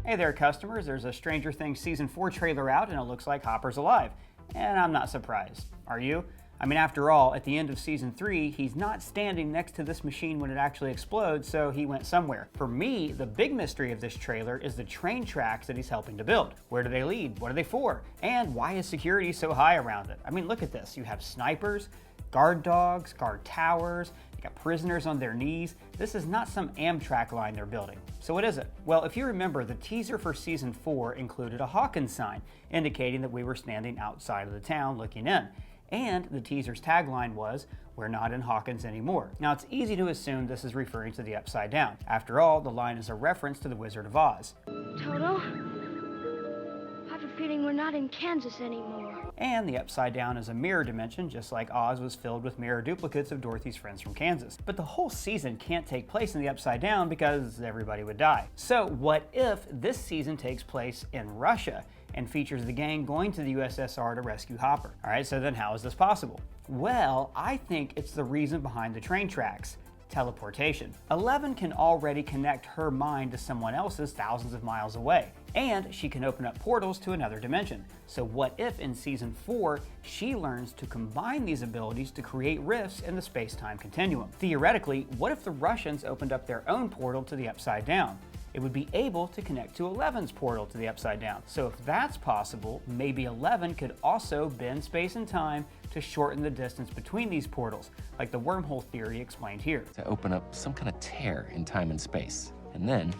Hey there, customers. There's a Stranger Things Season 4 trailer out, and it looks like Hopper's alive. And I'm not surprised. Are you? I mean, after all, at the end of Season 3, he's not standing next to this machine when it actually explodes, so he went somewhere. For me, the big mystery of this trailer is the train tracks that he's helping to build. Where do they lead? What are they for? And why is security so high around it? I mean, look at this. You have snipers, guard dogs, guard towers, you got prisoners on their knees. This is not some Amtrak line they're building. So what is it? Well, if you remember, the teaser for Season 4 included a Hawkins sign, indicating that we were standing outside of the town looking in. And the teaser's tagline was, "We're not in Hawkins anymore." Now, it's easy to assume this is referring to the Upside Down. After all, the line is a reference to the Wizard of Oz. Toto, I have a feeling we're not in Kansas anymore. And the Upside Down is a mirror dimension, just like Oz was filled with mirror duplicates of Dorothy's friends from Kansas. But the whole season can't take place in the Upside Down because everybody would die. So what if this season takes place in Russia and features the gang going to the USSR to rescue Hopper? All right, so then how is this possible? Well, I think it's the reason behind the train tracks. Teleportation. 11 can already connect her mind to someone else's thousands of miles away, and she can open up portals to another dimension. So what if in Season 4, she learns to combine these abilities to create rifts in the space-time continuum? Theoretically, what if the Russians opened up their own portal to the Upside Down? It would be able to connect to 11's portal to the Upside Down. So if that's possible, maybe 11 could also bend space and time to shorten the distance between these portals, like the wormhole theory explained here. To open up some kind of tear in time and space. And then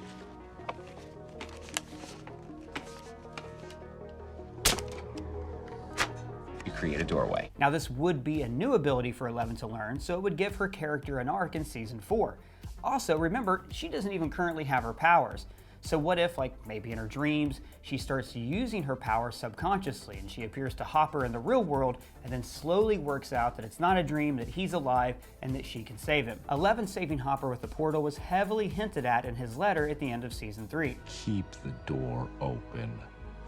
you create a doorway. Now, this would be a new ability for 11 to learn, so it would give her character an arc in Season 4. Also, remember, she doesn't even currently have her powers. So what if, like maybe in her dreams, she starts using her powers subconsciously and she appears to Hopper in the real world and then slowly works out that it's not a dream, that he's alive, and that she can save him. 11 saving Hopper with the portal was heavily hinted at in his letter at the end of Season 3. Keep the door open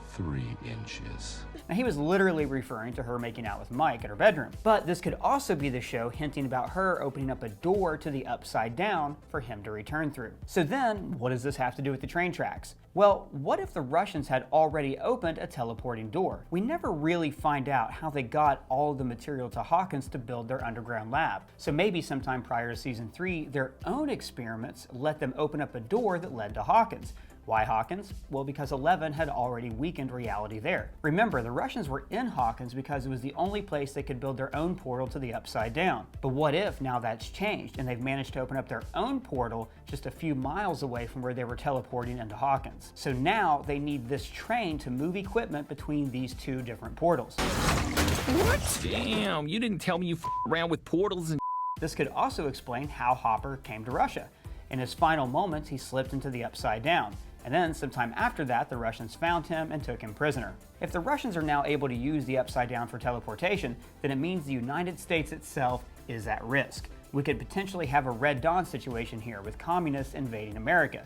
3 inches. Now, he was literally referring to her making out with Mike in her bedroom. But this could also be the show hinting about her opening up a door to the Upside Down for him to return through. So then, what does this have to do with the train tracks? Well, what if the Russians had already opened a teleporting door? We never really find out how they got all of the material to Hawkins to build their underground lab. So maybe sometime prior to Season 3, their own experiments let them open up a door that led to Hawkins. Why Hawkins? Well, because 11 had already weakened reality there. Remember, the Russians were in Hawkins because it was the only place they could build their own portal to the Upside Down. But what if now that's changed and they've managed to open up their own portal just a few miles away from where they were teleporting into Hawkins? So now they need this train to move equipment between these two different portals. What? Damn, you didn't tell me you around with portals and This could also explain how Hopper came to Russia. In his final moments, he slipped into the Upside Down. And then, sometime after that, the Russians found him and took him prisoner. If the Russians are now able to use the Upside Down for teleportation, then it means the United States itself is at risk. We could potentially have a Red Dawn situation here with communists invading America.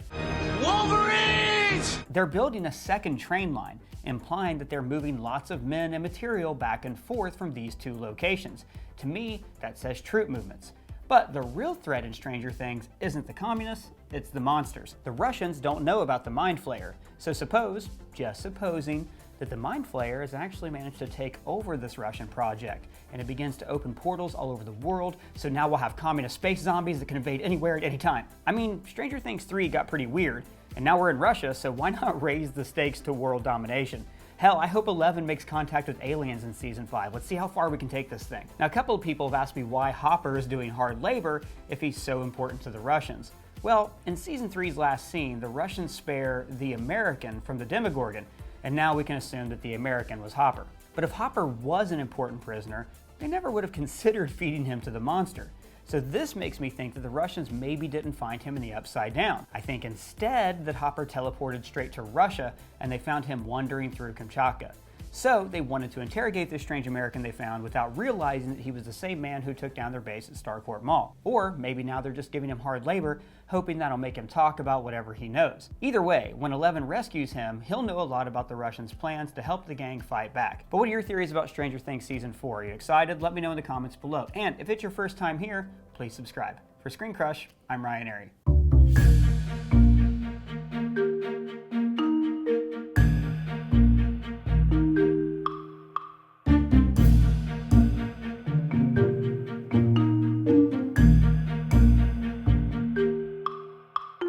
Wolverines! They're building a second train line, implying that they're moving lots of men and material back and forth from these two locations. To me, that says troop movements. But the real threat in Stranger Things isn't the communists, it's the monsters. The Russians don't know about the Mind Flayer, so suppose, just supposing, that the Mind Flayer has actually managed to take over this Russian project, and it begins to open portals all over the world, so now we'll have communist space zombies that can invade anywhere at any time. I mean, Stranger Things 3 got pretty weird, and now we're in Russia, so why not raise the stakes to world domination? Hell, I hope 11 makes contact with aliens in Season 5. Let's see how far we can take this thing. Now, a couple of people have asked me why Hopper is doing hard labor if he's so important to the Russians. Well, in Season 3's last scene, the Russians spare the American from the Demogorgon, and now we can assume that the American was Hopper. But if Hopper was an important prisoner, they never would have considered feeding him to the monster. So this makes me think that the Russians maybe didn't find him in the Upside Down. I think instead that Hopper teleported straight to Russia and they found him wandering through Kamchatka. So they wanted to interrogate this strange American they found without realizing that he was the same man who took down their base at Starcourt Mall. Or maybe now they're just giving him hard labor, hoping that'll make him talk about whatever he knows. Either way, when 11 rescues him, he'll know a lot about the Russians' plans to help the gang fight back. But what are your theories about Stranger Things Season 4? Are you excited? Let me know in the comments below. And if it's your first time here, please subscribe. For Screen Crush, I'm Ryan Airy.